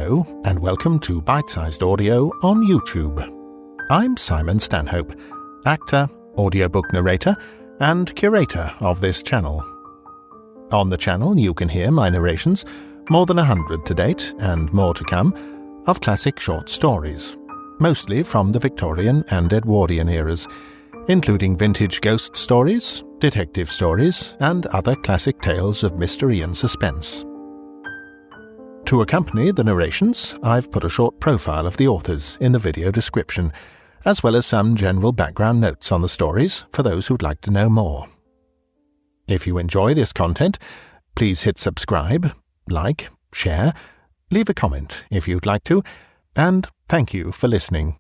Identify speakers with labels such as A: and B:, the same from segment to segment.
A: Hello, and welcome to Bitesized Audio on YouTube. I'm Simon Stanhope, actor, audiobook narrator, and curator of this channel. On the channel you can hear my narrations, more than 100 to date, and more to come, of classic short stories, mostly from the Victorian and Edwardian eras, including vintage ghost stories, detective stories, and other classic tales of mystery and suspense. To accompany the narrations, I've put a short profile of the authors in the video description, as well as some general background notes on the stories for those who'd like to know more. If you enjoy this content, please hit subscribe, like, share, leave a comment if you'd like to, and thank you for listening.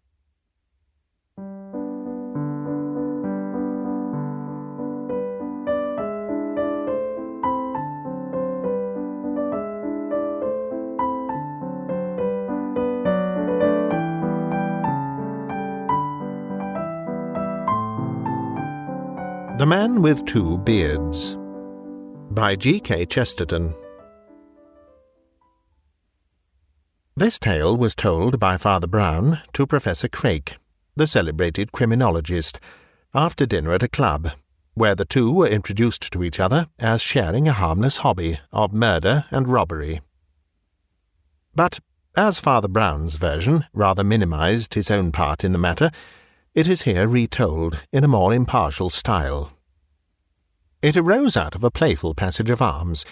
A: The Man with Two Beards by G.K. Chesterton. This tale was told by Father Brown to Professor Critic, the celebrated criminologist, after dinner at a club, where the two were introduced to each other as sharing a harmless hobby of murder and robbery. But, as Father Brown's version rather minimized his own part in the matter, it is here retold in a more impartial style. It arose out of a playful passage of arms,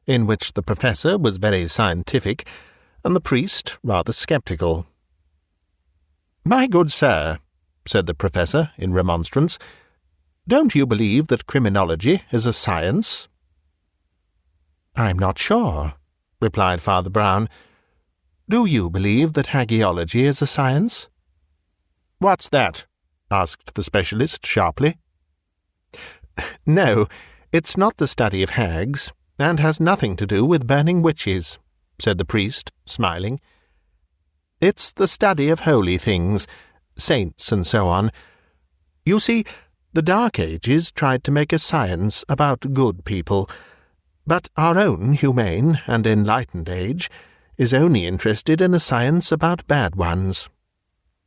A: in which the professor was very scientific, and the priest rather sceptical. "My good sir," said the professor in remonstrance, "don't you believe that criminology is a science?" "I'm not sure," replied Father Brown. "Do you believe that hagiology is a science?" "What's that?" asked the specialist sharply. "No, it's not the study of hags, and has nothing to do with burning witches," said the priest, smiling. "It's the study of holy things, saints and so on. You see, the Dark Ages tried to make a science about good people, but our own humane and enlightened age is only interested in a science about bad ones.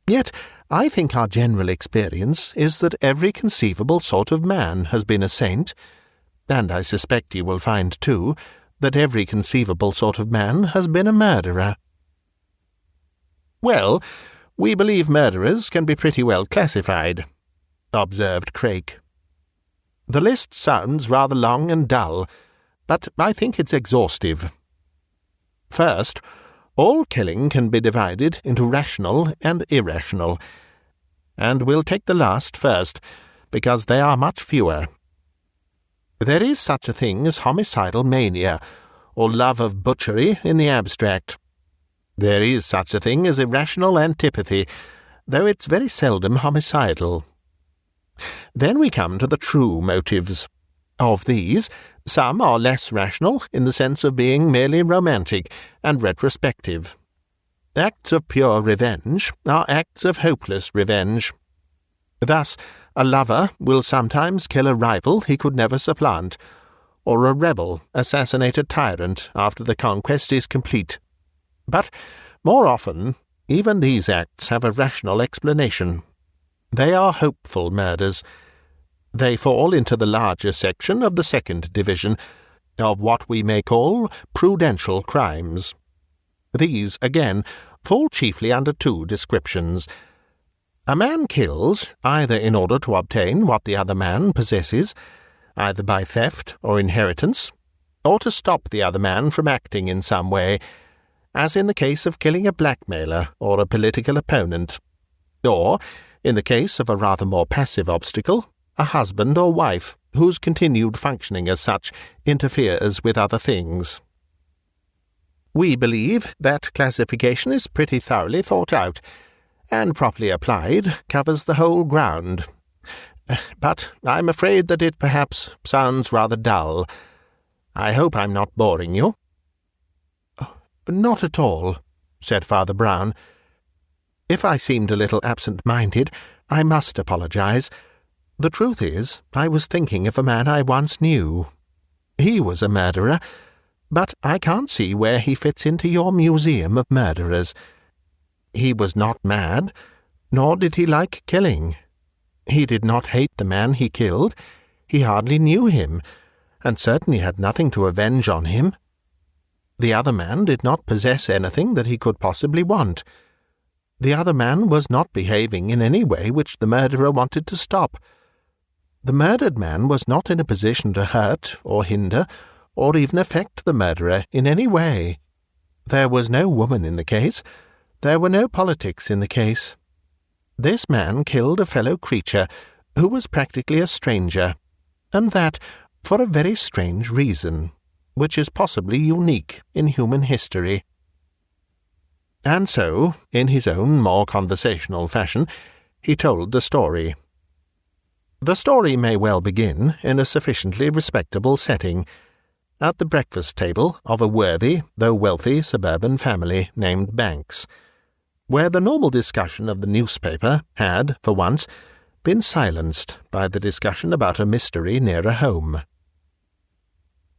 A: Yet I think our general experience is that every conceivable sort of man has been a saint, and I suspect you will find, too, that every conceivable sort of man has been a murderer." "Well, we believe murderers can be pretty well classified," observed Critic. "The list sounds rather long and dull, but I think it's exhaustive. First, all killing can be divided into rational and irrational, and we'll take the last first, because they are much fewer. There is such a thing as homicidal mania, or love of butchery in the abstract. There is such a thing as irrational antipathy, though it's very seldom homicidal. Then we come to the true motives. Of these, some are less rational in the sense of being merely romantic and retrospective. Acts of pure revenge are acts of hopeless revenge. Thus, a lover will sometimes kill a rival he could never supplant, or a rebel assassinate a tyrant after the conquest is complete. But, more often, even these acts have a rational explanation. They are hopeful murders. They fall into the larger section of the second division, of what we may call prudential crimes. These, again, fall chiefly under two descriptions. A man kills either in order to obtain what the other man possesses, either by theft or inheritance, or to stop the other man from acting in some way, as in the case of killing a blackmailer or a political opponent, or, in the case of a rather more passive obstacle, a husband or wife whose continued functioning as such interferes with other things. We believe that classification is pretty thoroughly thought out, and properly applied covers the whole ground. But I'm afraid that it perhaps sounds rather dull. I hope I'm not boring you." "Not at all," said Father Brown. "If I seemed a little absent-minded, I must apologize. The truth is, I was thinking of a man I once knew. He was a murderer, But I can't see where he fits into your museum of murderers. He was not mad, nor did he like killing. He did not hate the man he killed. He hardly knew him, and certainly had nothing to avenge on him. The other man did not possess anything that he could possibly want. The other man was not behaving in any way which the murderer wanted to stop. The murdered man was not in a position to hurt or hinder or even affect the murderer in any way. There was no woman in the case. There were no politics in the case. This man killed a fellow creature who was practically a stranger, and that for a very strange reason, which is possibly unique in human history. And so, in his own more conversational fashion, he told the story. The story may well begin in a sufficiently respectable setting, at the breakfast table of a worthy, though wealthy, suburban family named Banks, where the normal discussion of the newspaper had, for once, been silenced by the discussion about a mystery nearer home.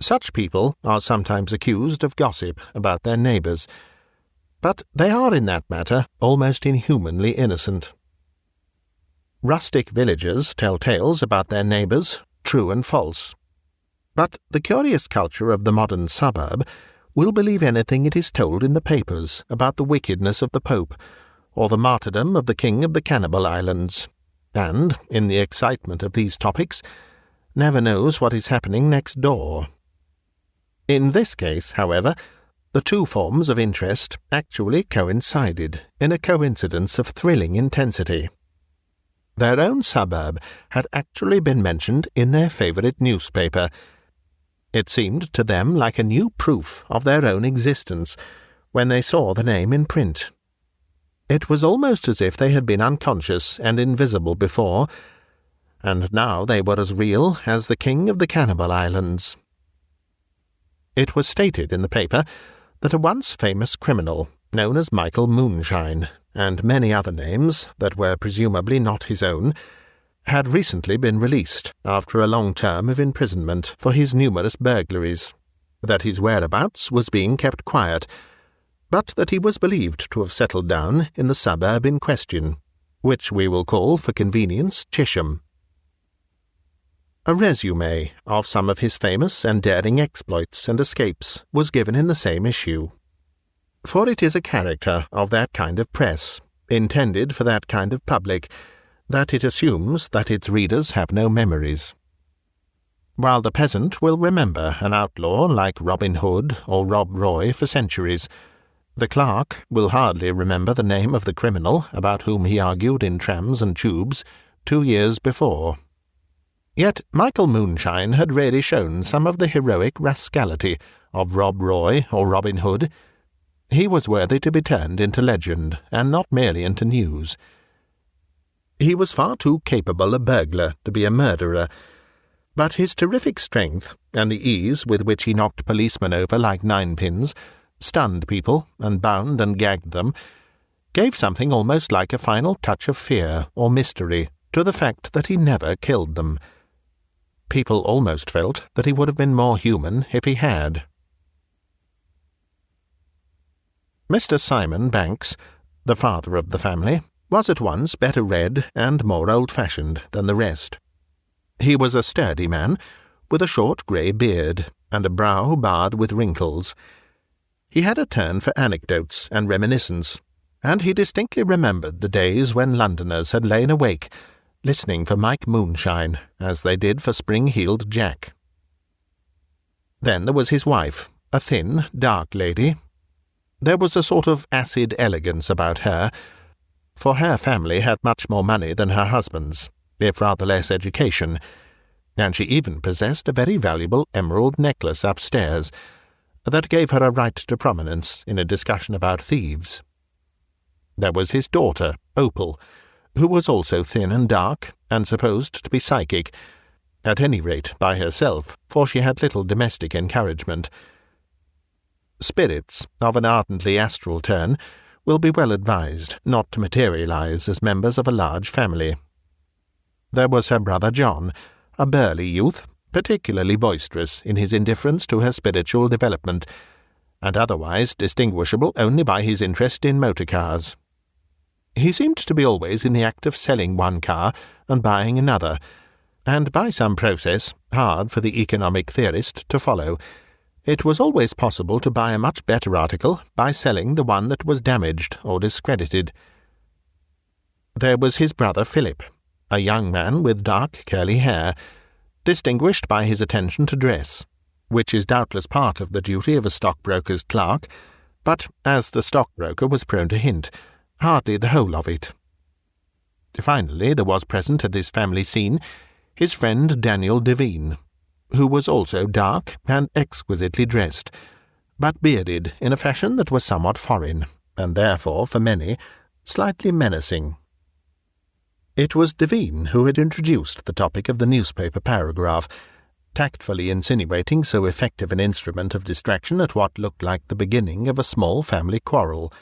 A: Such people are sometimes accused of gossip about their neighbours, but they are in that matter almost inhumanly innocent. Rustic villagers tell tales about their neighbours, true and false. But the curious culture of the modern suburb will believe anything it is told in the papers about the wickedness of the Pope, or the martyrdom of the King of the Cannibal Islands, and, in the excitement of these topics, never knows what is happening next door. In this case, however, the two forms of interest actually coincided in a coincidence of thrilling intensity. Their own suburb had actually been mentioned in their favourite newspaper. It seemed to them like a new proof of their own existence when they saw the name in print. It was almost as if they had been unconscious and invisible before, and now they were as real as the King of the Cannibal Islands. It was stated in the paper that a once famous criminal, known as Michael Moonshine, and many other names that were presumably not his own, had recently been released after a long term of imprisonment for his numerous burglaries, that his whereabouts was being kept quiet, but that he was believed to have settled down in the suburb in question, which we will call for convenience Chisham. A resume of some of his famous and daring exploits and escapes was given in the same issue. For it is a character of that kind of press, intended for that kind of public, that it assumes that its readers have no memories. While the peasant will remember an outlaw like Robin Hood or Rob Roy for centuries, the clerk will hardly remember the name of the criminal about whom he argued in trams and tubes 2 years before. Yet Michael Moonshine had really shown some of the heroic rascality of Rob Roy or Robin Hood. He was worthy to be turned into legend, and not merely into news. He was far too capable a burglar to be a murderer, but his terrific strength, and the ease with which he knocked policemen over like ninepins, stunned people, and bound and gagged them, gave something almost like a final touch of fear or mystery to the fact that he never killed them. People almost felt that he would have been more human if he had. Mr. Simon Banks, the father of the family, was at once better read and more old-fashioned than the rest. He was a sturdy man, with a short grey beard, and a brow barred with wrinkles. He had a turn for anecdotes and reminiscence, and he distinctly remembered the days when Londoners had lain awake, listening for Mike Moonshine, as they did for Spring-Heeled Jack. Then there was his wife, a thin, dark lady. There was a sort of acid elegance about her, for her family had much more money than her husband's, if rather less education, and she even possessed a very valuable emerald necklace upstairs that gave her a right to prominence in a discussion about thieves. There was his daughter, Opal, who was also thin and dark, and supposed to be psychic, at any rate by herself, for she had little domestic encouragement. Spirits of an ardently astral turn will be well advised not to materialize as members of a large family. There was her brother John, a burly youth, particularly boisterous in his indifference to her spiritual development, and otherwise distinguishable only by his interest in motor cars. He seemed to be always in the act of selling one car and buying another, and by some process, hard for the economic theorist to follow, it was always possible to buy a much better article by selling the one that was damaged or discredited. There was his brother Philip, a young man with dark curly hair, distinguished by his attention to dress, which is doubtless part of the duty of a stockbroker's clerk, but, as the stockbroker was prone to hint, hardly the whole of it. Finally, there was present at this family scene his friend Daniel Devine, who was also dark and exquisitely dressed, but bearded in a fashion that was somewhat foreign, and therefore, for many, slightly menacing. It was Devine who had introduced the topic of the newspaper paragraph, tactfully insinuating so effective an instrument of distraction at what looked like the beginning of a small family quarrel,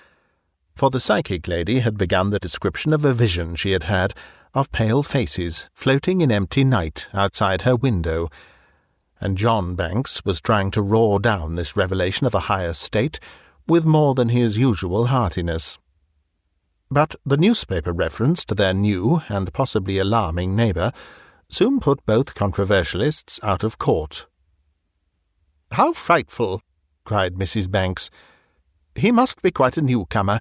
A: for the psychic lady had begun the description of a vision she had had of pale faces floating in empty night outside her window, and John Banks was trying to roar down this revelation of a higher state with more than his usual heartiness. But the newspaper reference to their new and possibly alarming neighbour soon put both controversialists out of court. "How frightful!" cried Mrs. Banks. "He must be quite a newcomer,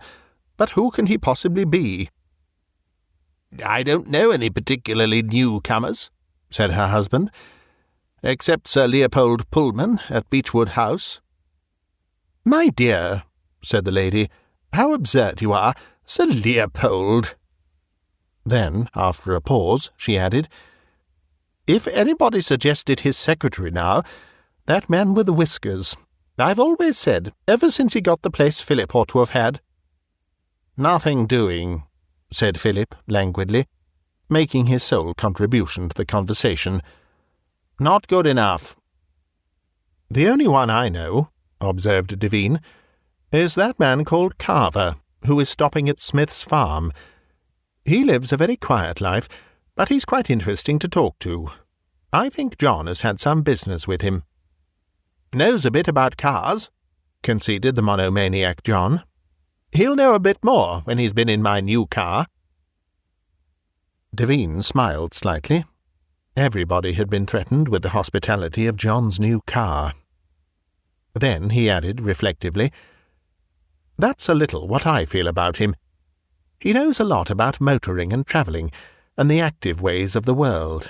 A: but who can he possibly be?" "I don't know any particularly newcomers," said her husband, "except Sir Leopold Pullman at Beechwood House." "My dear," said the lady, "how absurd you are! Sir Leopold!" Then, after a pause, she added, "If anybody suggested his secretary now, that man with the whiskers, I've always said, ever since he got the place Philip ought to have had." "Nothing doing," said Philip languidly, making his sole contribution to the conversation. "Not good enough." "The only one I know," observed Devine, "is that man called Carver, who is stopping at Smith's farm. He lives a very quiet life, but he's quite interesting to talk to. I think John has had some business with him." "Knows a bit about cars," conceded the monomaniac John. "He'll know a bit more when he's been in my new car." Devine smiled slightly. Everybody had been threatened with the hospitality of John's new car. Then he added reflectively, "That's a little what I feel about him. He knows a lot about motoring and travelling, and the active ways of the world,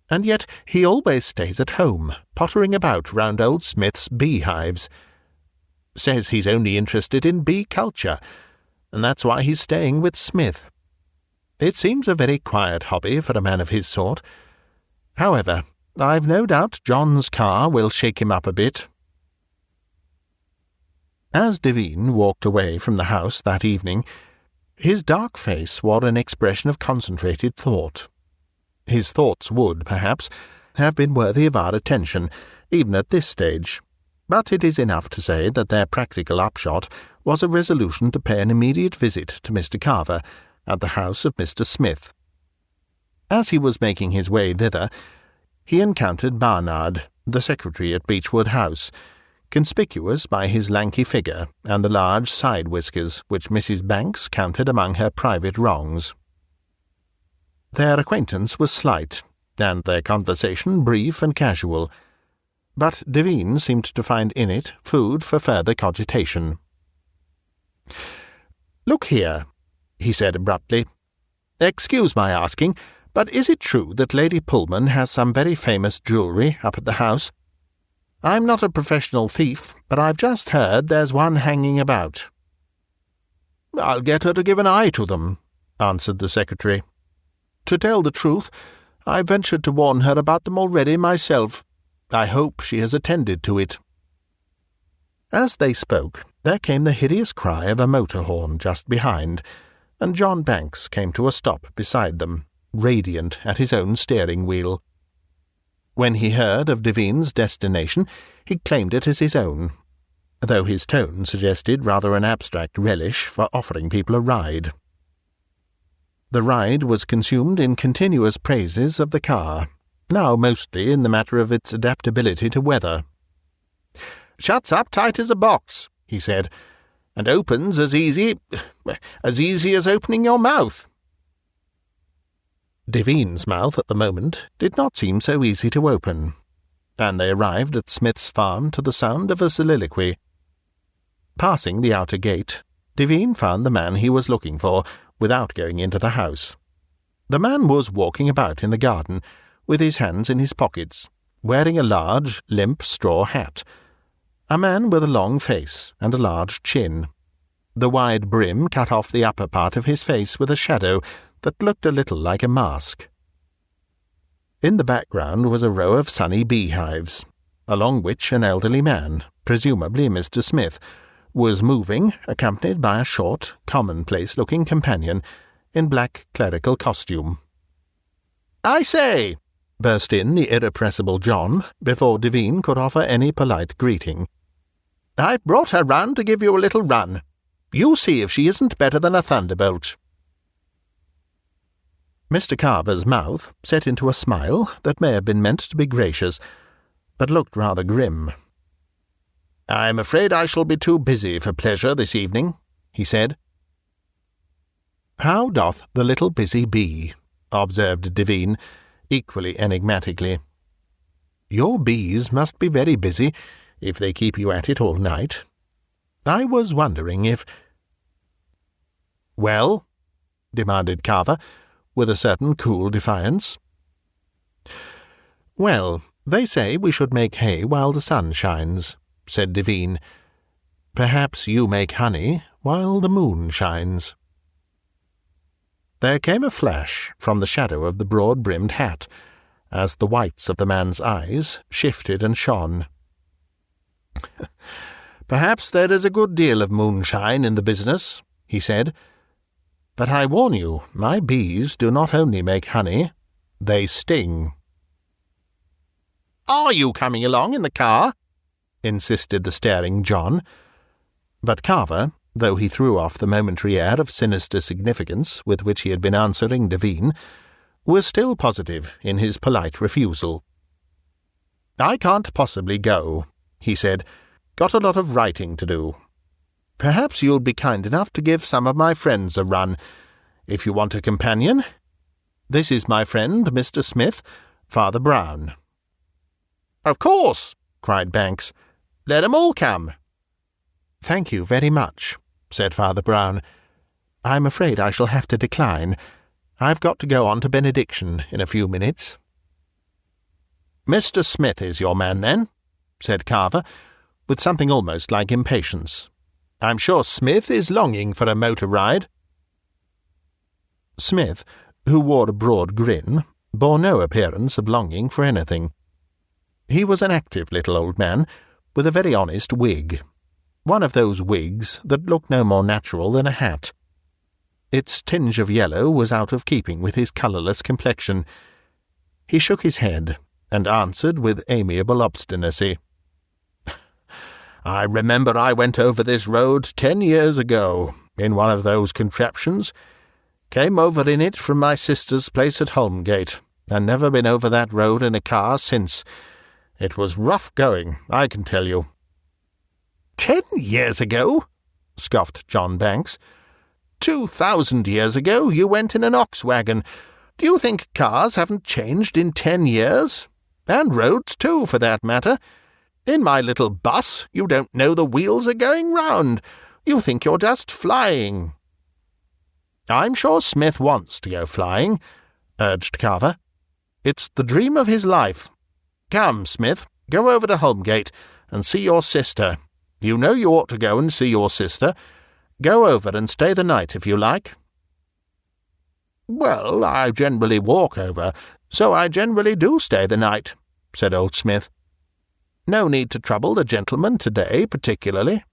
A: and yet he always stays at home, pottering about round old Smith's beehives. Says he's only interested in bee culture, and that's why he's staying with Smith. It seems a very quiet hobby for a man of his sort. However, I've no doubt John's car will shake him up a bit." As Devine walked away from the house that evening, his dark face wore an expression of concentrated thought. His thoughts would, perhaps, have been worthy of our attention, even at this stage, but it is enough to say that their practical upshot was a resolution to pay an immediate visit to Mr. Carver at the house of Mr. Smith. As he was making his way thither, he encountered Barnard, the secretary at Beechwood House, conspicuous by his lanky figure and the large side whiskers which Mrs. Banks counted among her private wrongs. Their acquaintance was slight, and their conversation brief and casual, but Devine seemed to find in it food for further cogitation. "Look here," he said abruptly. "Excuse my asking, but is it true that Lady Pullman has some very famous jewellery up at the house? I'm not a professional thief, but I've just heard there's one hanging about." "I'll get her to give an eye to them," answered the secretary. "To tell the truth, I ventured to warn her about them already myself. I hope she has attended to it." As they spoke, there came the hideous cry of a motor horn just behind, and John Banks came to a stop beside them, radiant at his own steering wheel. When he heard of Devine's destination, he claimed it as his own, though his tone suggested rather an abstract relish for offering people a ride. The ride was consumed in continuous praises of the car, now mostly in the matter of its adaptability to weather. "Shuts up tight as a box," he said, "and opens as easy as opening your mouth." Devine's mouth at the moment did not seem so easy to open, and they arrived at Smith's farm to the sound of a soliloquy. Passing the outer gate, Devine found the man he was looking for without going into the house. The man was walking about in the garden with his hands in his pockets, wearing a large, limp straw hat, a man with a long face and a large chin. The wide brim cut off the upper part of his face with a shadow that looked a little like a mask. In the background was a row of sunny beehives, along which an elderly man, presumably Mr. Smith, was moving, accompanied by a short, commonplace-looking companion in black clerical costume. "I say!" burst in the irrepressible John, before Devine could offer any polite greeting. "I've brought her round to give you a little run. You see if she isn't better than a thunderbolt." Mr. Carver's mouth set into a smile that may have been meant to be gracious, but looked rather grim. "I'm afraid I shall be too busy for pleasure this evening," he said. "How doth the little busy bee?" observed Devine, equally enigmatically. "Your bees must be very busy if they keep you at it all night. I was wondering if—" "Well?" demanded Carver, with a certain cool defiance. "Well, they say we should make hay while the sun shines," said Devine. "Perhaps you make honey while the moon shines." There came a flash from the shadow of the broad-brimmed hat, as the whites of the man's eyes shifted and shone. "Perhaps there is a good deal of moonshine in the business," he said. "But I warn you, my bees do not only make honey, they sting." "Are you coming along in the car?" insisted the staring John. But Carver, though he threw off the momentary air of sinister significance with which he had been answering Devine, was still positive in his polite refusal. "I can't possibly go," he said. "Got a lot of writing to do. Perhaps you'll be kind enough to give some of my friends a run, if you want a companion. This is my friend, Mr. Smith, Father Brown." "Of course," cried Banks. "Let 'em all come." "Thank you very much," said Father Brown. "I'm afraid I shall have to decline. I've got to go on to benediction in a few minutes." "Mr. Smith is your man, then?" said Carver, with something almost like impatience. "I'm sure Smith is longing for a motor ride." Smith, who wore a broad grin, bore no appearance of longing for anything. He was an active little old man, with a very honest wig, one of those wigs that look no more natural than a hat. Its tinge of yellow was out of keeping with his colourless complexion. He shook his head, and answered with amiable obstinacy, "I remember I went over this road 10 years ago, in one of those contraptions. Came over in it from my sister's place at Holmgate, and never been over that road in a car since. It was rough going, I can tell you." 10 years ago?" scoffed John Banks. 2,000 years ago you went in an ox wagon. Do you think cars haven't changed in 10 years? And roads too, for that matter. In my little bus you don't know the wheels are going round. You think you're just flying." "I'm sure Smith wants to go flying," urged Carver. "It's the dream of his life. Come, Smith, go over to Holmgate and see your sister. You know you ought to go and see your sister. Go over and stay the night if you like." "Well, I generally walk over, so I generally do stay the night," said old Smith. "No need to trouble the gentleman today, particularly."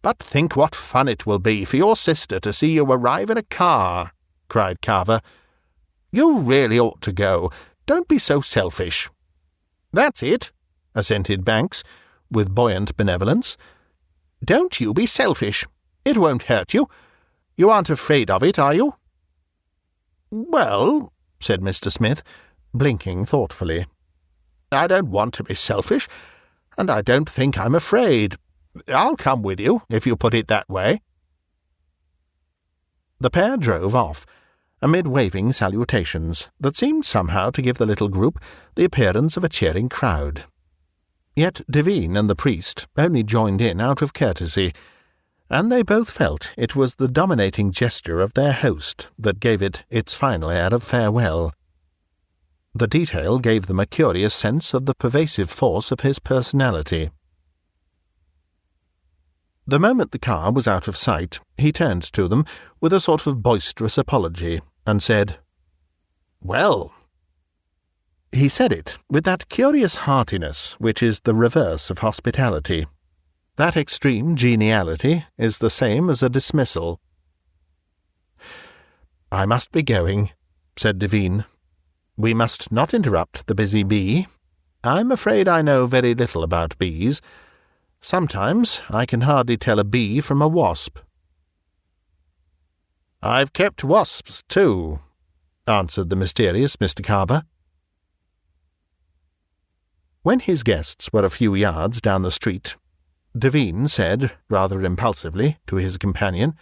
A: "But think what fun it will be for your sister to see you arrive in a car," cried Carver. "You really ought to go. Don't be so selfish." "That's it," assented Banks, with buoyant benevolence. "Don't you be selfish. It won't hurt you. You aren't afraid of it, are you?" "Well," said Mr. Smith, blinking thoughtfully. "I don't want to be selfish, and I don't think I'm afraid. I'll come with you, if you put it that way." The pair drove off, amid waving salutations that seemed somehow to give the little group the appearance of a cheering crowd. Yet Devine and the priest only joined in out of courtesy, and they both felt it was the dominating gesture of their host that gave it its final air of farewell. The detail gave them a curious sense of the pervasive force of his personality. The moment the car was out of sight, he turned to them with a sort of boisterous apology and said, "Well." He said it with that curious heartiness which is the reverse of hospitality. That extreme geniality is the same as a dismissal. "I must be going," said Devine. "We must not interrupt the busy bee. I'm afraid I know very little about bees. Sometimes I can hardly tell a bee from a wasp." "I've kept wasps, too," answered the mysterious Mr. Carver. When his guests were a few yards down the street, Devine said, rather impulsively, to his companion,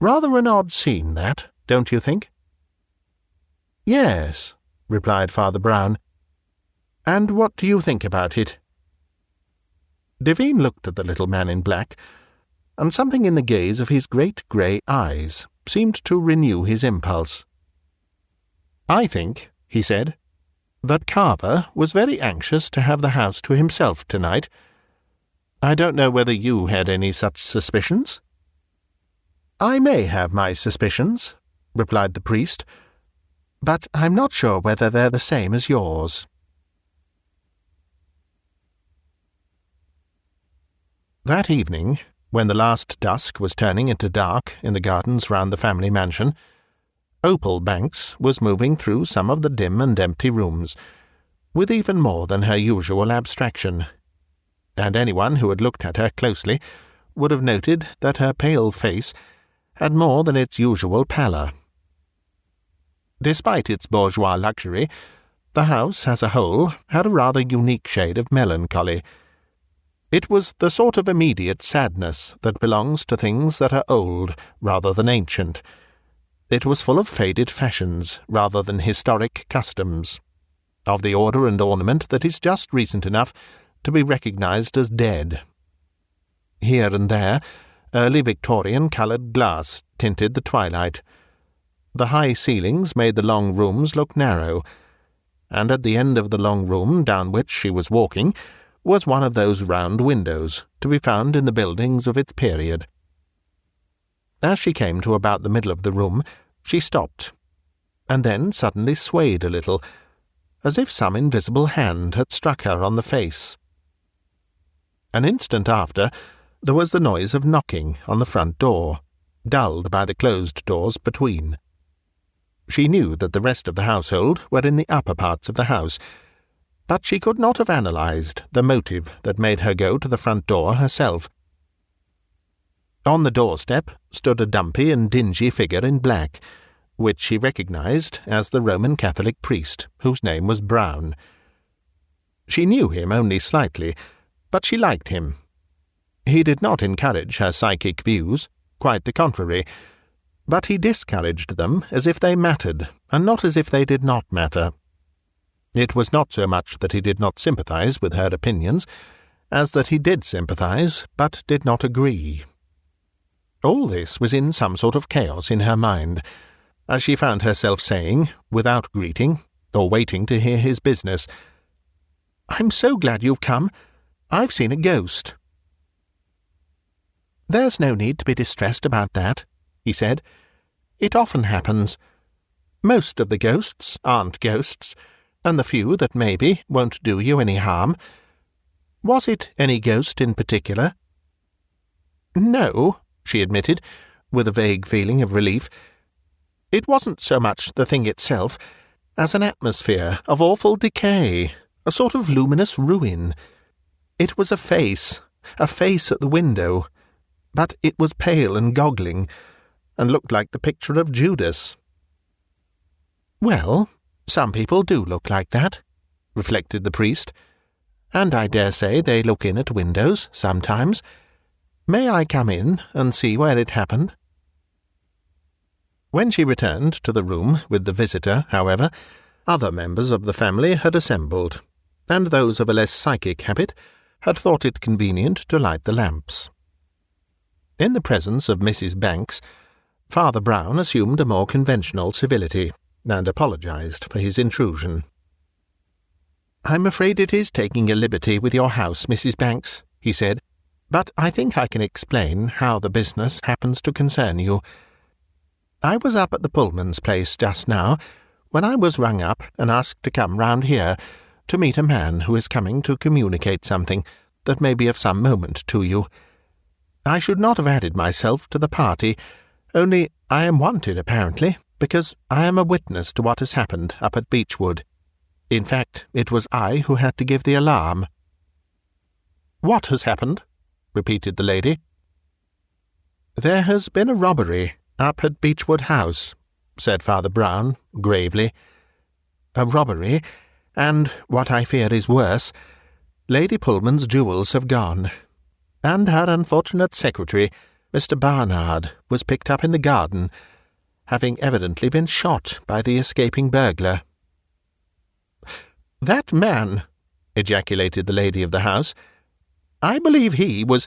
A: "Rather an odd scene, that, don't you think?" "Yes," replied Father Brown. "And what do you think about it?" Devine looked at the little man in black, and something in the gaze of his great grey eyes seemed to renew his impulse. "I think," he said, "that Carver was very anxious to have the house to himself tonight. I don't know whether you had any such suspicions?" "I may have my suspicions," replied the priest, "but I'm not sure whether they're the same as yours." That evening, when the last dusk was turning into dark in the gardens round the family mansion, Opal Banks was moving through some of the dim and empty rooms, with even more than her usual abstraction, and anyone who had looked at her closely would have noted that her pale face had more than its usual pallor. Despite its bourgeois luxury, the house as a whole had a rather unique shade of melancholy. It was the sort of immediate sadness that belongs to things that are old rather than ancient. It was full of faded fashions rather than historic customs, of the order and ornament that is just recent enough to be recognized as dead. Here and there, early Victorian-coloured glass tinted the twilight. The high ceilings made the long rooms look narrow, and at the end of the long room down which she was walking was one of those round windows to be found in the buildings of its period. As she came to about the middle of the room, she stopped, and then suddenly swayed a little, as if some invisible hand had struck her on the face. An instant after, there was the noise of knocking on the front door, dulled by the closed doors between. She knew that the rest of the household were in the upper parts of the house, but she could not have analysed the motive that made her go to the front door herself. On the doorstep stood a dumpy and dingy figure in black, which she recognised as the Roman Catholic priest, whose name was Brown. She knew him only slightly, but she liked him. He did not encourage her psychic views, quite the contrary, but he discouraged them as if they mattered, and not as if they did not matter. It was not so much that he did not sympathise with her opinions, as that he did sympathise, but did not agree. All this was in some sort of chaos in her mind, as she found herself saying, without greeting, or waiting to hear his business, "I'm so glad you've come. I've seen a ghost." "There's no need to be distressed about that," he said. "It often happens. Most of the ghosts aren't ghosts, and the few that may be won't do you any harm. Was it any ghost in particular?" "No," she admitted, with a vague feeling of relief. "It wasn't so much the thing itself, as an atmosphere of awful decay, a sort of luminous ruin. It was a face at the window, but it was pale and goggling, and looked like the picture of Judas." "Well," "Some people do look like that," reflected the priest, "and I dare say they look in at windows sometimes. May I come in and see where it happened?" When she returned to the room with the visitor, however, other members of the family had assembled, and those of a less psychic habit had thought it convenient to light the lamps. In the presence of Mrs. Banks, Father Brown assumed a more conventional civility, and apologized for his intrusion. "I'm afraid it is taking a liberty with your house, Mrs. Banks," he said, "but I think I can explain how the business happens to concern you. I was up at the Pullman's place just now, when I was rung up and asked to come round here to meet a man who is coming to communicate something that may be of some moment to you. I should not have added myself to the party, only I am wanted, apparently, because I am a witness to what has happened up at Beechwood. In fact, it was I who had to give the alarm." "What has happened?" repeated the lady. "There has been a robbery up at Beechwood House," said Father Brown, gravely. "A robbery, and, what I fear is worse, Lady Pullman's jewels have gone, and her unfortunate secretary, Mr. Barnard, was picked up in the garden, having evidently been shot by the escaping burglar." "That man!" ejaculated the lady of the house. "I believe he was—"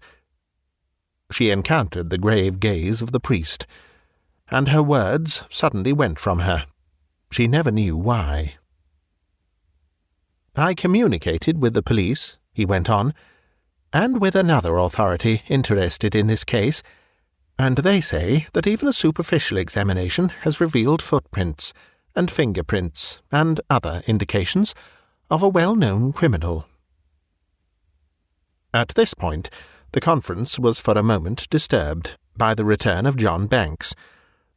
A: She encountered the grave gaze of the priest, and her words suddenly went from her. She never knew why. "I communicated with the police," he went on, "and with another authority interested in this case, and they say that even a superficial examination has revealed footprints and fingerprints and other indications of a well-known criminal." At this point, the conference was for a moment disturbed by the return of John Banks,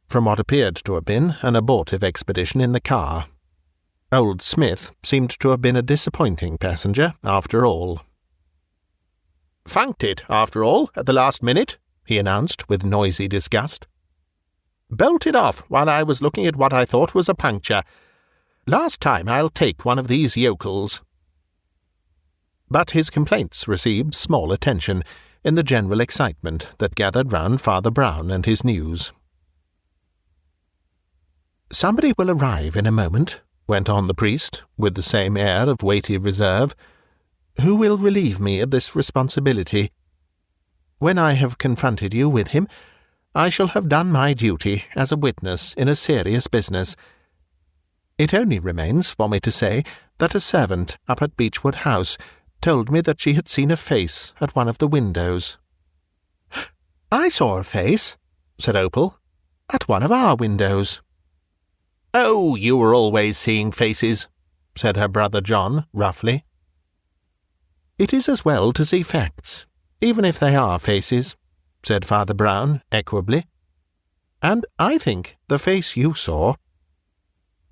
A: from what appeared to have been an abortive expedition in the car. Old Smith seemed to have been a disappointing passenger, after all. "Funked it, after all, at the last minute," he announced with noisy disgust. "Bolted off while I was looking at what I thought was a puncture. Last time I'll take one of these yokels." But his complaints received small attention in the general excitement that gathered round Father Brown and his news. "Somebody will arrive in a moment," went on the priest, with the same air of weighty reserve, "who will relieve me of this responsibility. When I have confronted you with him, I shall have done my duty as a witness in a serious business. It only remains for me to say that a servant up at Beechwood House told me that she had seen a face at one of the windows." "I saw a face," said Opal, "at one of our windows." "Oh, you were always seeing faces," said her brother John, roughly. "It is as well to see facts, even if they are faces," said Father Brown, equably. "And I think the face you saw—"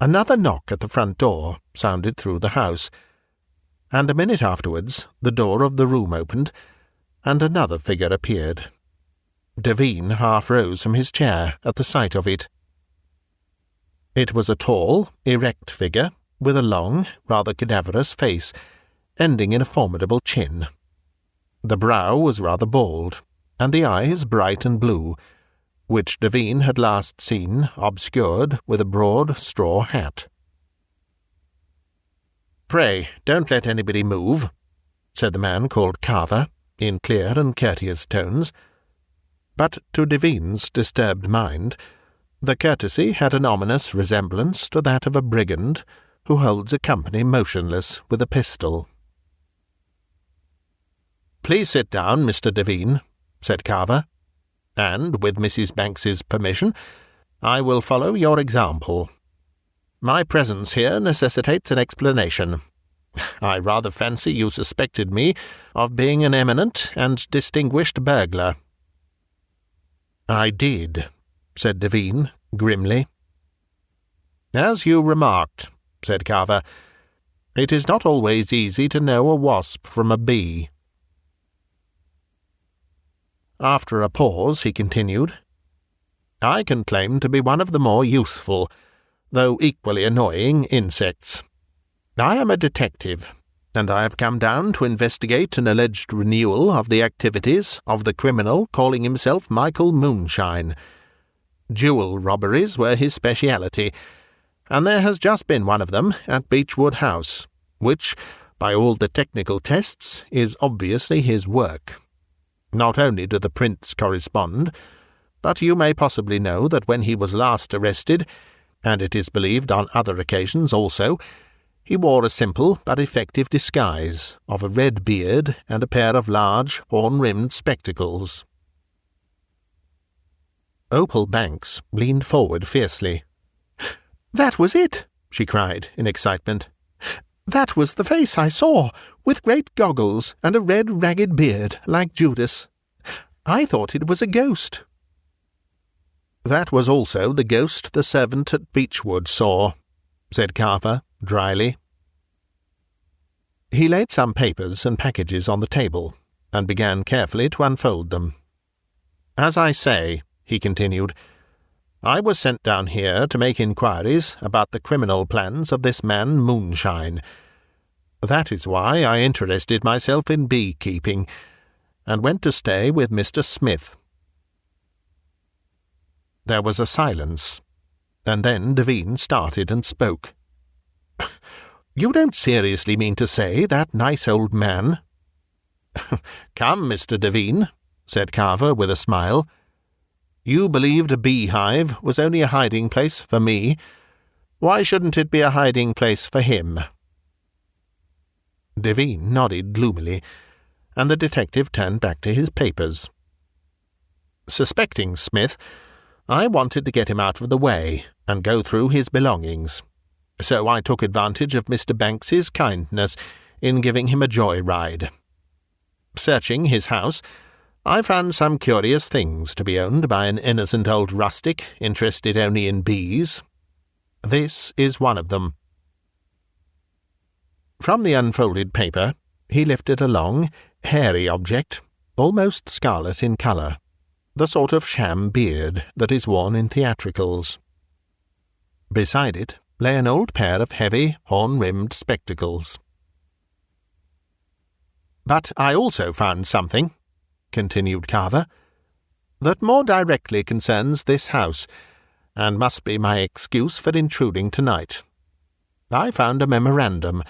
A: Another knock at the front door sounded through the house, and a minute afterwards the door of the room opened, and another figure appeared. Devine half rose from his chair at the sight of it. It was a tall, erect figure, with a long, rather cadaverous face, ending in a formidable chin. The brow was rather bald, and the eyes bright and blue, which Devine had last seen obscured with a broad straw hat. "Pray, don't let anybody move," said the man called Carver, in clear and courteous tones. But to Devine's disturbed mind, the courtesy had an ominous resemblance to that of a brigand who holds a company motionless with a pistol. "Please sit down, Mr. Devine," said Carver, "and, with Mrs. Banks's permission, I will follow your example. My presence here necessitates an explanation. I rather fancy you suspected me of being an eminent and distinguished burglar." "I did," said Devine, grimly. "As you remarked," said Carver, "it is not always easy to know a wasp from a bee." After a pause, he continued, "I can claim to be one of the more useful, though equally annoying, insects. I am a detective, and I have come down to investigate an alleged renewal of the activities of the criminal calling himself Michael Moonshine. Jewel robberies were his speciality, and there has just been one of them at Beechwood House, which, by all the technical tests, is obviously his work. Not only do the prints correspond, but you may possibly know that when he was last arrested, and it is believed on other occasions also, he wore a simple but effective disguise of a red beard and a pair of large, horn-rimmed spectacles. Opal Banks leaned forward fiercely. "That was it!" she cried in excitement. "That was the face I saw, with great goggles and a red ragged beard, like Judas. I thought it was a ghost." "That was also the ghost the servant at Beechwood saw," said Carver dryly. He laid some papers and packages on the table, and began carefully to unfold them. "As I say," he continued, "I was sent down here to make inquiries about the criminal plans of this man Moonshine. That is why I interested myself in beekeeping, and went to stay with Mr. Smith." There was a silence, and then Devine started and spoke. "You don't seriously mean to say that nice old man—" "Come, Mr. Devine," said Carver with a smile. "You believed a beehive was only a hiding-place for me. Why shouldn't it be a hiding-place for him?" Devine nodded gloomily, and the detective turned back to his papers. "Suspecting Smith, I wanted to get him out of the way and go through his belongings. So I took advantage of Mr. Banks's kindness in giving him a joy-ride. Searching his house, I found some curious things to be owned by an innocent old rustic interested only in bees. This is one of them." From the unfolded paper, he lifted a long, hairy object, almost scarlet in colour, the sort of sham beard that is worn in theatricals. Beside it lay an old pair of heavy, horn-rimmed spectacles. "But I also found something," continued Carver, "that more directly concerns this house, and must be my excuse for intruding tonight. I found a memorandum,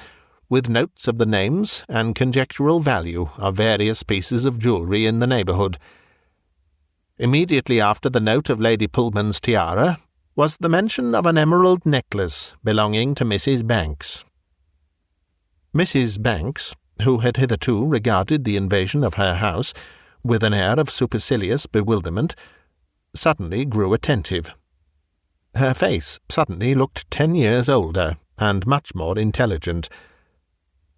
A: with notes of the names and conjectural value of various pieces of jewellery in the neighbourhood. Immediately after the note of Lady Pullman's tiara was the mention of an emerald necklace belonging to Mrs. Banks. Mrs. Banks, who had hitherto regarded the invasion of her house with an air of supercilious bewilderment, suddenly grew attentive. Her face suddenly looked 10 years older and much more intelligent.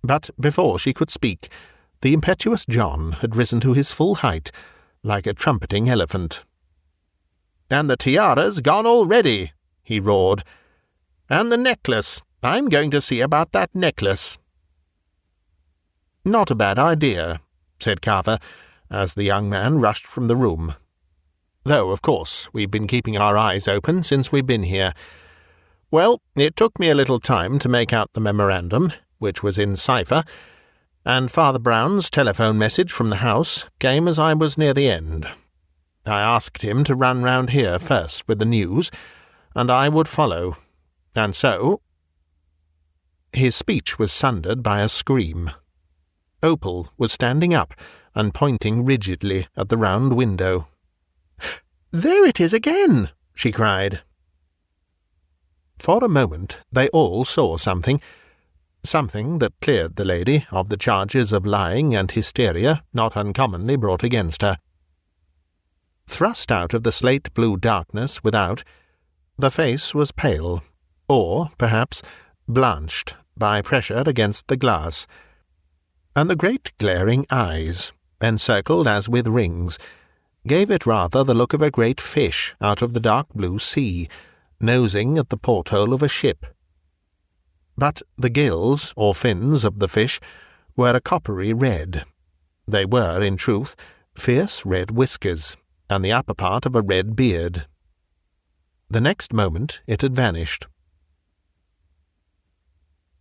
A: But before she could speak, the impetuous John had risen to his full height, like a trumpeting elephant. "And the tiara's gone already," he roared. "And the necklace. I'm going to see about that necklace." "Not a bad idea," said Carver, as the young man rushed from the room. "Though, of course, we've been keeping our eyes open since we've been here. Well, it took me a little time to make out the memorandum, which was in cipher, and Father Brown's telephone message from the house came as I was near the end. I asked him to run round here first with the news, and I would follow. And so—" His speech was sundered by a scream. Opal was standing up and pointing rigidly at the round window. "There it is again!" she cried. For a moment they all saw something that cleared the lady of the charges of lying and hysteria not uncommonly brought against her. Thrust out of the slate-blue darkness without, the face was pale, or, perhaps, blanched by pressure against the glass, and the great glaring eyes, encircled as with rings, gave it rather the look of a great fish out of the dark blue sea, nosing at the porthole of a ship. But the gills or fins of the fish were a coppery red. They were, in truth, fierce red whiskers, and the upper part of a red beard. The next moment it had vanished,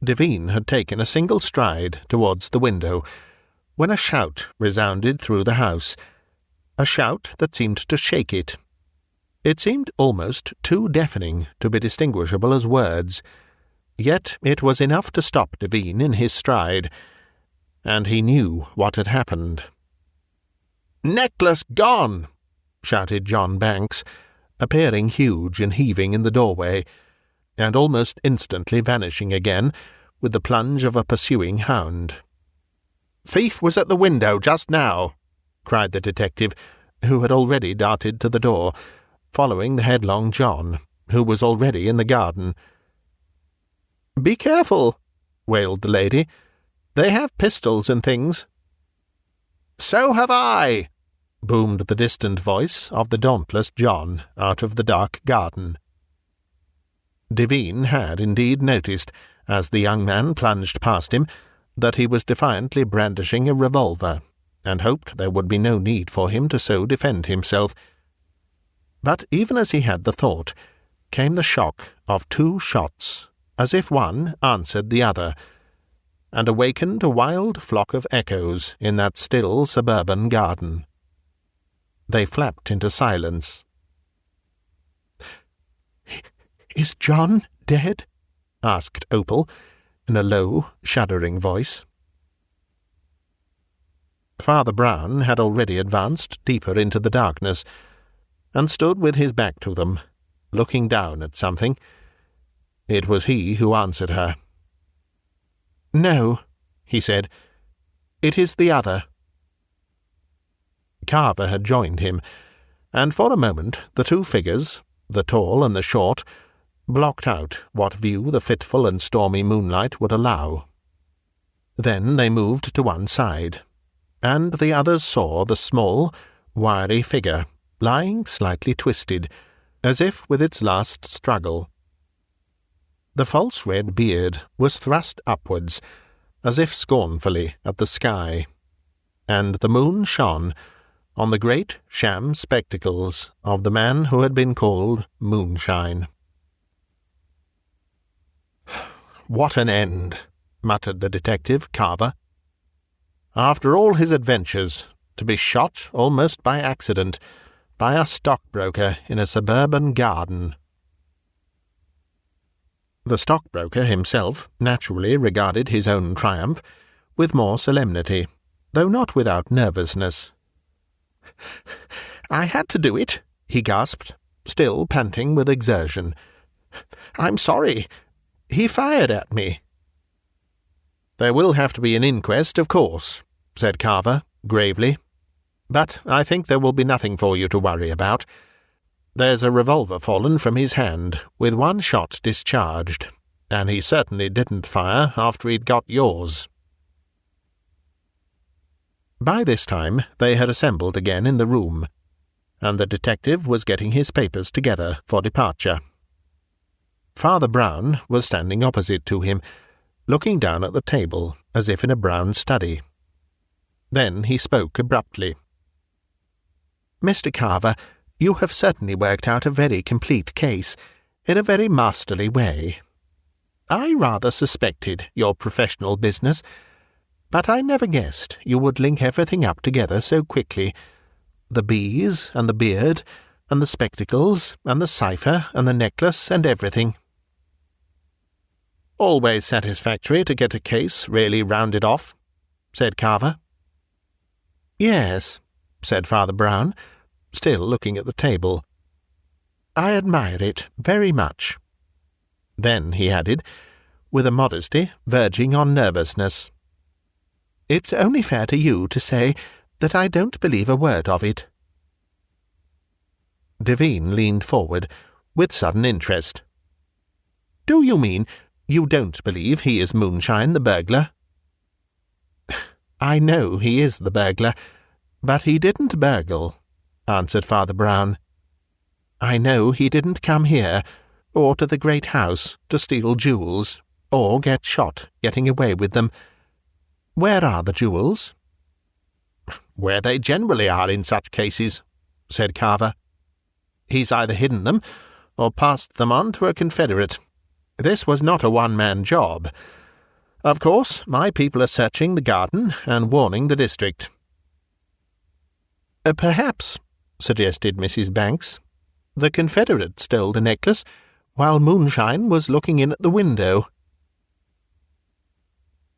A: Devine had taken a single stride towards the window, when a shout resounded through the house, a shout that seemed to shake it. It seemed almost too deafening to be distinguishable as words, yet it was enough to stop Devine in his stride, and he knew what had happened. "Necklace gone!" shouted John Banks, appearing huge and heaving in the doorway, and almost instantly vanishing again with the plunge of a pursuing hound. "Thief was at the window just now," cried the detective, who had already darted to the door, following the headlong John, who was already in the garden. "Be careful," wailed the lady. "They have pistols and things." "So have I," boomed the distant voice of the dauntless John out of the dark garden. Devine had indeed noticed, as the young man plunged past him, that he was defiantly brandishing a revolver, and hoped there would be no need for him to so defend himself. But even as he had the thought, came the shock of two shots, as if one answered the other, and awakened a wild flock of echoes in that still suburban garden. They flapped into silence. "Is John dead?" asked Opal, in a low, shuddering voice. Father Brown had already advanced deeper into the darkness, and stood with his back to them, looking down at something. It was he who answered her. "No," he said. "It is the other." Carver had joined him, and for a moment the two figures, the tall and the short, blocked out what view the fitful and stormy moonlight would allow. Then they moved to one side, and the others saw the small, wiry figure lying slightly twisted, as if with its last struggle. The false red beard was thrust upwards, as if scornfully at the sky, and the moon shone on the great sham spectacles of the man who had been called Moonshine. "What an end," muttered the detective, Carver. "After all his adventures, to be shot almost by accident by a stockbroker in a suburban garden." The stockbroker himself naturally regarded his own triumph with more solemnity, though not without nervousness. "I had to do it," he gasped, still panting with exertion. "I'm sorry. He fired at me." "There will have to be an inquest, of course," said Carver, gravely. "But I think there will be nothing for you to worry about. There's a revolver fallen from his hand, with one shot discharged, and he certainly didn't fire after he'd got yours." By this time they had assembled again in the room, and the detective was getting his papers together for departure. Father Brown was standing opposite to him, looking down at the table as if in a brown study. Then he spoke abruptly. "Mr. Carver, you have certainly worked out a very complete case, in a very masterly way. I rather suspected your professional business, but I never guessed you would link everything up together so quickly. The bees, and the beard, and the spectacles, and the cipher, and the necklace, and everything." "Always satisfactory to get a case really rounded off," said Carver. "Yes," said Father Brown, still looking at the table. "I admire it very much." Then he added, with a modesty verging on nervousness, "It's only fair to you to say that I don't believe a word of it." Devine leaned forward with sudden interest. "Do you mean you don't believe he is Moonshine the burglar?" "I know he is the burglar, but he didn't burgle," answered Father Brown. "I know he didn't come here, or to the great house, to steal jewels, or get shot getting away with them. Where are the jewels?" "Where they generally are in such cases," said Carver. "He's either hidden them, or passed them on to a confederate. This was not a one-man job. Of course, my people are searching the garden and warning the district." "Perhaps," suggested Mrs. Banks, "the Confederate stole the necklace while Moonshine was looking in at the window."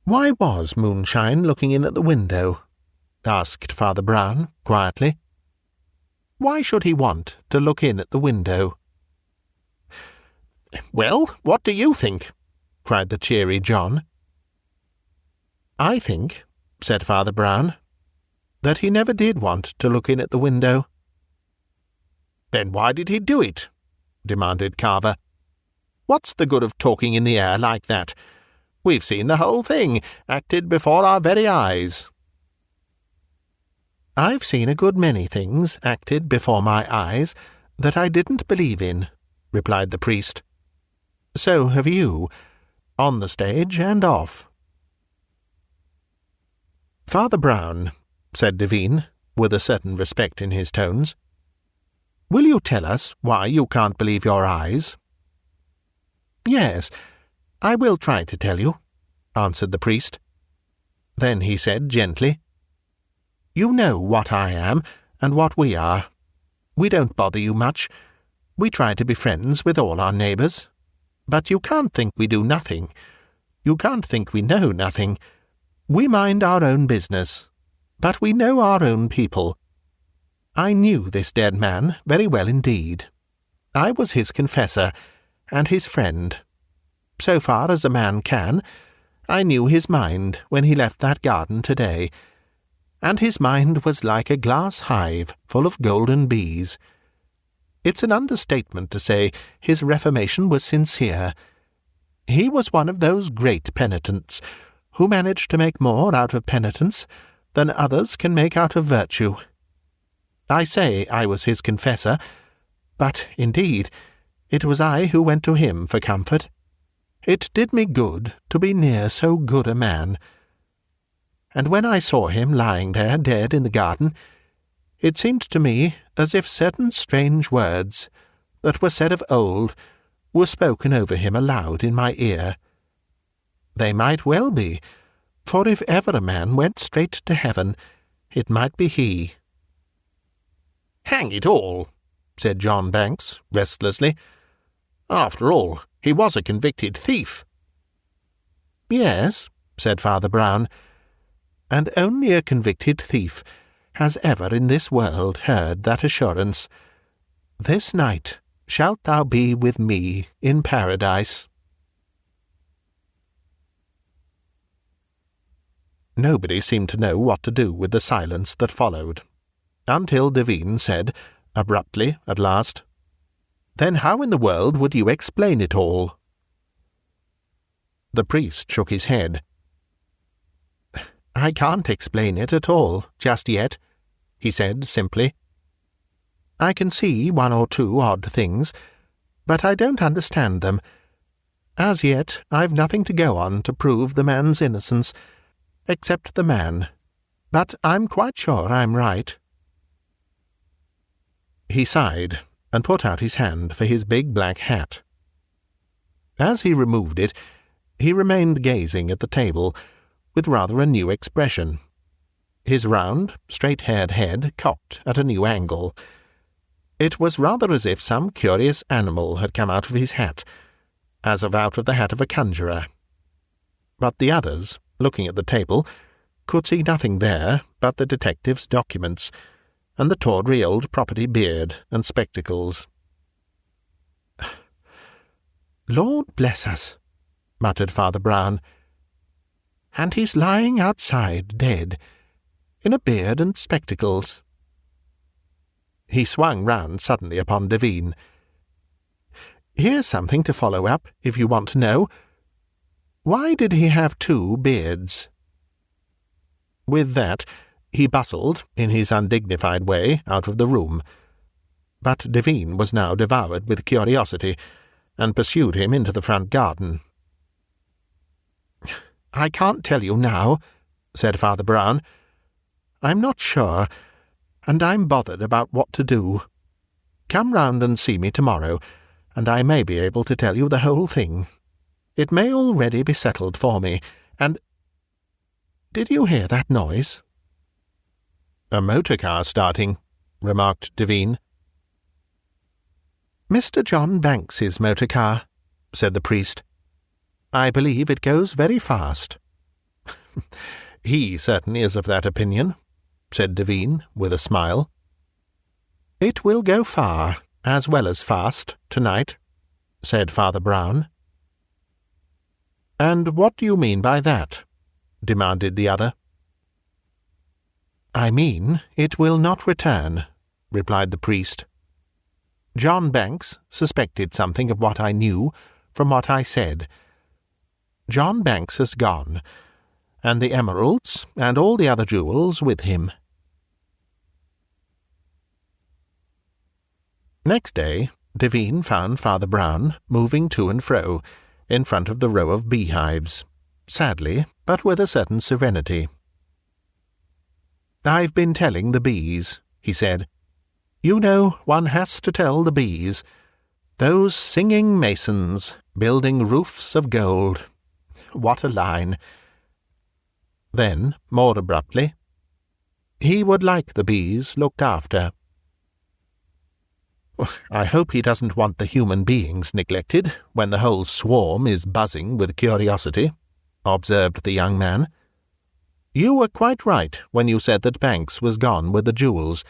A: "Why was Moonshine looking in at the window?" asked Father Brown quietly. "Why should he want to look in at the window?" "Well, what do you think?" cried the cheery John. "I think," said Father Brown, "that he never did want to look in at the window." "Then why did he do it?" demanded Carver. "What's the good of talking in the air like that? We've seen the whole thing, acted before our very eyes." "I've seen a good many things acted before my eyes that I didn't believe in," replied the priest. "So have you, on the stage and off." "Father Brown," said Devine, with a certain respect in his tones, "will you tell us why you can't believe your eyes?" "Yes, I will try to tell you," answered the priest. Then he said gently, "You know what I am and what we are. We don't bother you much. We try to be friends with all our neighbours. But you can't think we do nothing. You can't think we know nothing. We mind our own business, but we know our own people. I knew this dead man very well indeed. I was his confessor and his friend. So far as a man can, I knew his mind when he left that garden today, and his mind was like a glass hive full of golden bees. It's an understatement to say his reformation was sincere. He was one of those great penitents who manage to make more out of penitence than others can make out of virtue. I say I was his confessor, but, indeed, it was I who went to him for comfort. It did me good to be near so good a man. And when I saw him lying there dead in the garden, it seemed to me as if certain strange words that were said of old were spoken over him aloud in my ear. They might well be, for if ever a man went straight to heaven, it might be he." "Hang it all," said John Banks, restlessly. "After all, he was a convicted thief." "Yes," said Father Brown, "and only a convicted thief has ever in this world heard that assurance, 'This night shalt thou be with me in paradise.'" Nobody seemed to know what to do with the silence that followed, until Devine said, abruptly at last, "Then how in the world would you explain it all?" The priest shook his head. "I can't explain it at all, just yet," he said simply. "I can see one or two odd things, but I don't understand them. As yet I've nothing to go on to prove the man's innocence, except the man, but I'm quite sure I'm right." He sighed and put out his hand for his big black hat. As he removed it, he remained gazing at the table with rather a new expression, his round, straight-haired head cocked at a new angle. It was rather as if some curious animal had come out of his hat, as of out of the hat of a conjurer. But the others, looking at the table, could see nothing there but the detective's documents, and the tawdry old property beard and spectacles. "Lord bless us," muttered Father Brown. "And he's lying outside dead, in a beard and spectacles." He swung round suddenly upon Devine. "Here's something to follow up, if you want to know. Why did he have 2 beards?" With that, he bustled, in his undignified way, out of the room. But Devine was now devoured with curiosity, and pursued him into the front garden. "I can't tell you now," said Father Brown. "I'm not sure, and I'm bothered about what to do. Come round and see me tomorrow, and I may be able to tell you the whole thing. It may already be settled for me, And did you hear that noise?" "A motor car starting," remarked Devine. "Mr. John Banks's motor car," said the priest. "I believe it goes very fast." "He certainly is of that opinion," said Devine, with a smile. "It will go far, as well as fast, tonight," said Father Brown. "And what do you mean by that?" demanded the other. "I mean it will not return," replied the priest. "John Banks suspected something of what I knew from what I said. John Banks has gone, and the emeralds and all the other jewels with him." Next day, Devine found Father Brown moving to and fro in front of the row of beehives, sadly, but with a certain serenity. "I've been telling the bees," he said. "You know, one has to tell the bees. Those singing masons, building roofs of gold. What a line!" Then, more abruptly, "He would like the bees looked after." "I hope he doesn't want the human beings neglected when the whole swarm is buzzing with curiosity," observed the young man. "You were quite right when you said that Banks was gone with the jewels,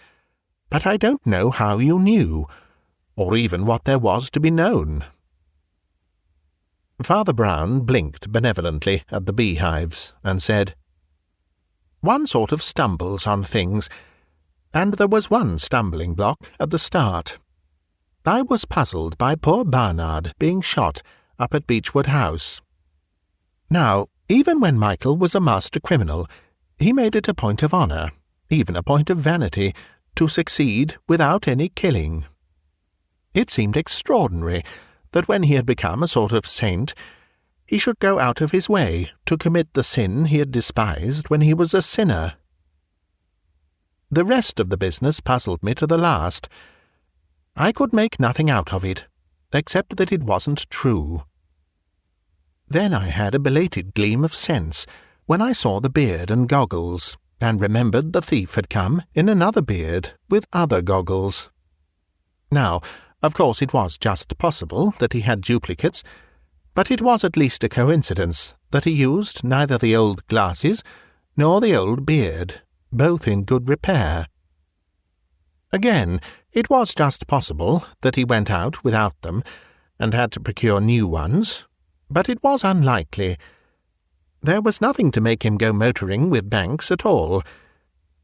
A: but I don't know how you knew, or even what there was to be known." Father Brown blinked benevolently at the beehives and said, "One sort of stumbles on things, and there was one stumbling block at the start. I was puzzled by poor Barnard being shot up at Beechwood House. Now, even when Michael was a master criminal, he made it a point of honour, even a point of vanity, to succeed without any killing. It seemed extraordinary that when he had become a sort of saint, he should go out of his way to commit the sin he had despised when he was a sinner. The rest of the business puzzled me to the last. I could make nothing out of it, except that it wasn't true. Then I had a belated gleam of sense when I saw the beard and goggles, and remembered the thief had come in another beard with other goggles. Now, of course it was just possible that he had duplicates, but it was at least a coincidence that he used neither the old glasses nor the old beard, both in good repair. Again, it was just possible that he went out without them and had to procure new ones, but it was unlikely. There was nothing to make him go motoring with Banks at all.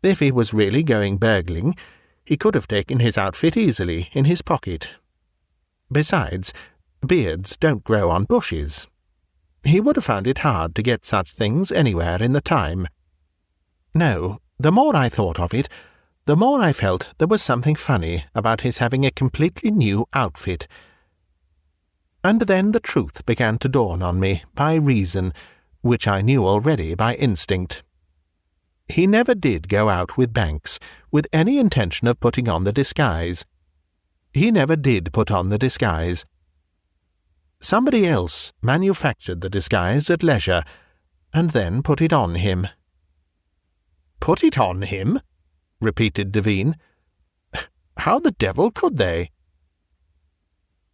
A: If he was really going burgling, he could have taken his outfit easily in his pocket. Besides, beards don't grow on bushes. He would have found it hard to get such things anywhere in the time. No, the more I thought of it, the more I felt there was something funny about his having a completely new outfit. And then the truth began to dawn on me by reason, which I knew already by instinct. He never did go out with Banks with any intention of putting on the disguise. He never did put on the disguise. Somebody else manufactured the disguise at leisure, and then put it on him." "Put it on him?" repeated Devine. "How the devil could they?"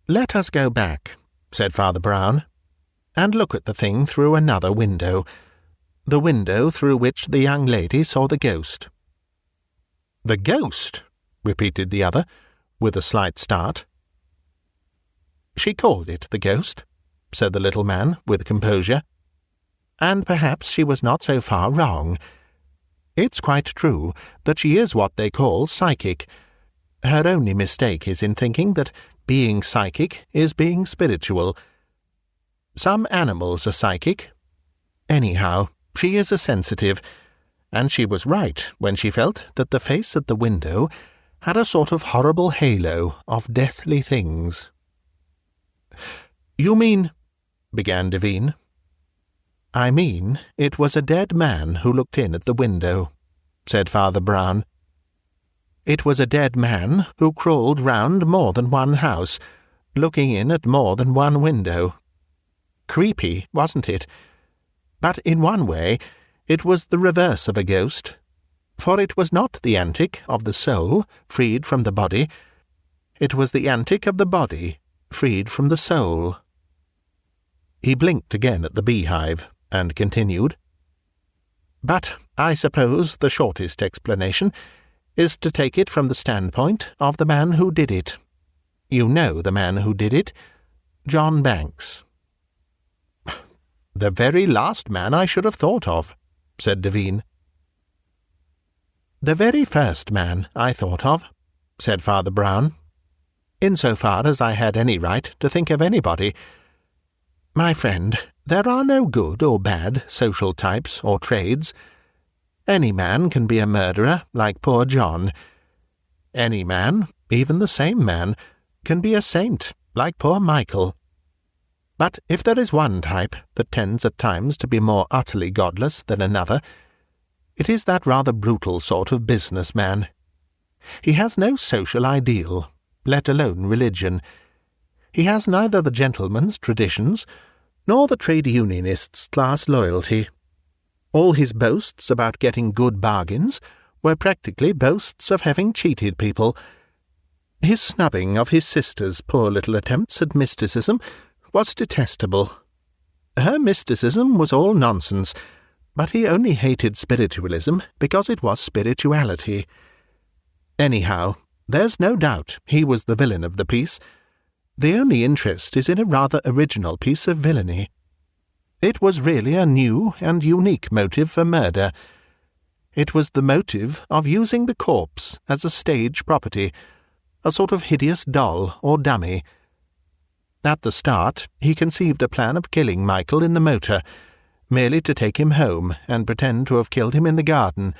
A: "Let us go back," said Father Brown, "and look at the thing through another window, the window through which the young lady saw the ghost." "The ghost?" repeated the other, with a slight start. "She called it the ghost," said the little man with composure, "and perhaps she was not so far wrong. It's quite true that she is what they call psychic. Her only mistake is in thinking that being psychic is being spiritual. Some animals are psychic. Anyhow, she is a sensitive, and she was right when she felt that the face at the window had a sort of horrible halo of deathly things." "You mean—" began Devine. "I mean it was a dead man who looked in at the window," said Father Brown. "It was a dead man who crawled round more than one house, looking in at more than one window. Creepy, wasn't it? But in one way it was the reverse of a ghost, for it was not the antic of the soul freed from the body, it was the antic of the body freed from the soul. He blinked again at the beehive, and continued, "But I suppose the shortest explanation is to take it from the standpoint of the man who did it. You know the man who did it, John Banks." "The very last man I should have thought of," said Devine. "The very first man I thought of," said Father Brown, "insofar as I had any right to think of anybody. My friend, there are no good or bad social types or trades. Any man can be a murderer, like poor John. Any man, even the same man, can be a saint, like poor Michael. But if there is one type that tends at times to be more utterly godless than another, it is that rather brutal sort of business-man. He has no social ideal, let alone religion. He has neither the gentleman's traditions nor the trade unionist's class loyalty. All his boasts about getting good bargains were practically boasts of having cheated people. His snubbing of his sister's poor little attempts at mysticism was detestable. Her mysticism was all nonsense, but he only hated spiritualism because it was spirituality. Anyhow, there's no doubt he was the villain of the piece. The only interest is in a rather original piece of villainy. It was really a new and unique motive for murder. It was the motive of using the corpse as a stage property, a sort of hideous doll or dummy. At the start, he conceived a plan of killing Michael in the motor, merely to take him home and pretend to have killed him in the garden.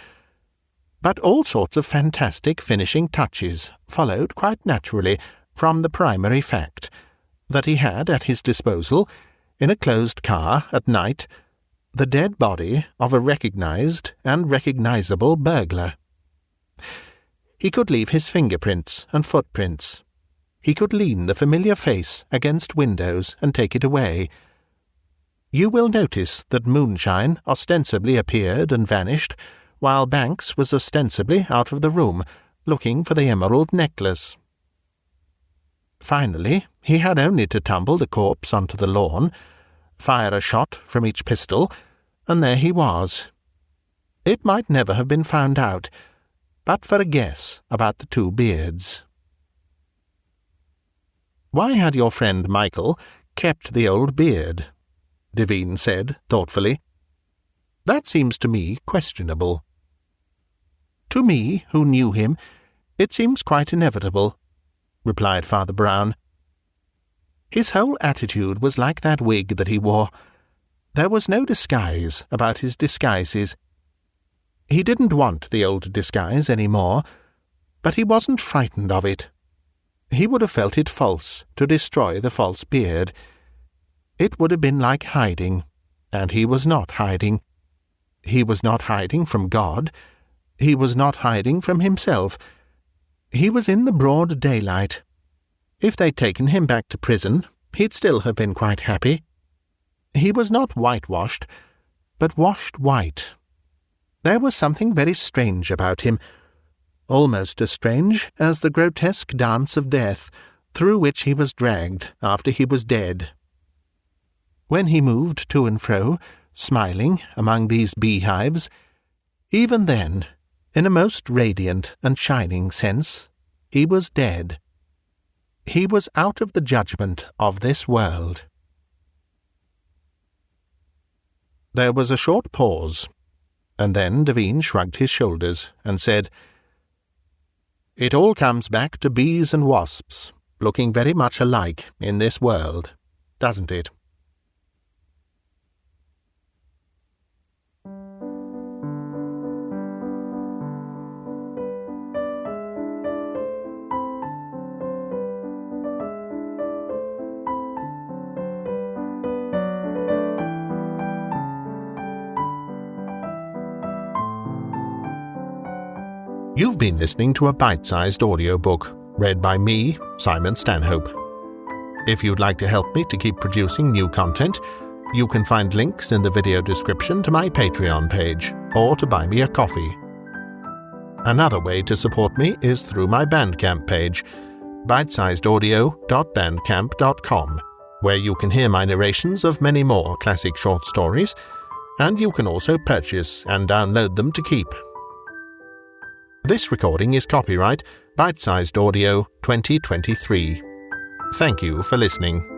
A: But all sorts of fantastic finishing touches followed quite naturally from the primary fact that he had at his disposal, in a closed car at night, the dead body of a recognized and recognizable burglar. He could leave his fingerprints and footprints. He could lean the familiar face against windows and take it away. You will notice that Moonshine ostensibly appeared and vanished, while Banks was ostensibly out of the room, looking for the emerald necklace. Finally, he had only to tumble the corpse onto the lawn, fire a shot from each pistol, and there he was. It might never have been found out, but for a guess about the two beards. "Why had your friend Michael kept the old beard?" Devine said thoughtfully. "That seems to me questionable." "To me, who knew him, it seems quite inevitable," replied Father Brown. "His whole attitude was like that wig that he wore. There was no disguise about his disguises. He didn't want the old disguise any more, but he wasn't frightened of it. He would have felt it false to destroy the false beard. It would have been like hiding, and he was not hiding. He was not hiding from God. He was not hiding from himself. He was in the broad daylight. If they'd taken him back to prison, he'd still have been quite happy. He was not whitewashed, but washed white. There was something very strange about him, almost as strange as the grotesque dance of death through which he was dragged after he was dead. When he moved to and fro, smiling among these beehives, even then, in a most radiant and shining sense, he was dead. He was out of the judgment of this world." There was a short pause, and then Devine shrugged his shoulders and said, "It all comes back to bees and wasps, looking very much alike in this world, doesn't it?" You've been listening to a bite-sized audiobook, read by me, Simon Stanhope. If you'd like to help me to keep producing new content, You can find links in the video description to my Patreon page, or to buy me a coffee. Another way to support me is through my Bandcamp page, bitesizedaudio.bandcamp.com, where you can hear my narrations of many more classic short stories, and you can also purchase and download them to keep. This recording is copyright Bitesized Audio 2023. Thank you for listening.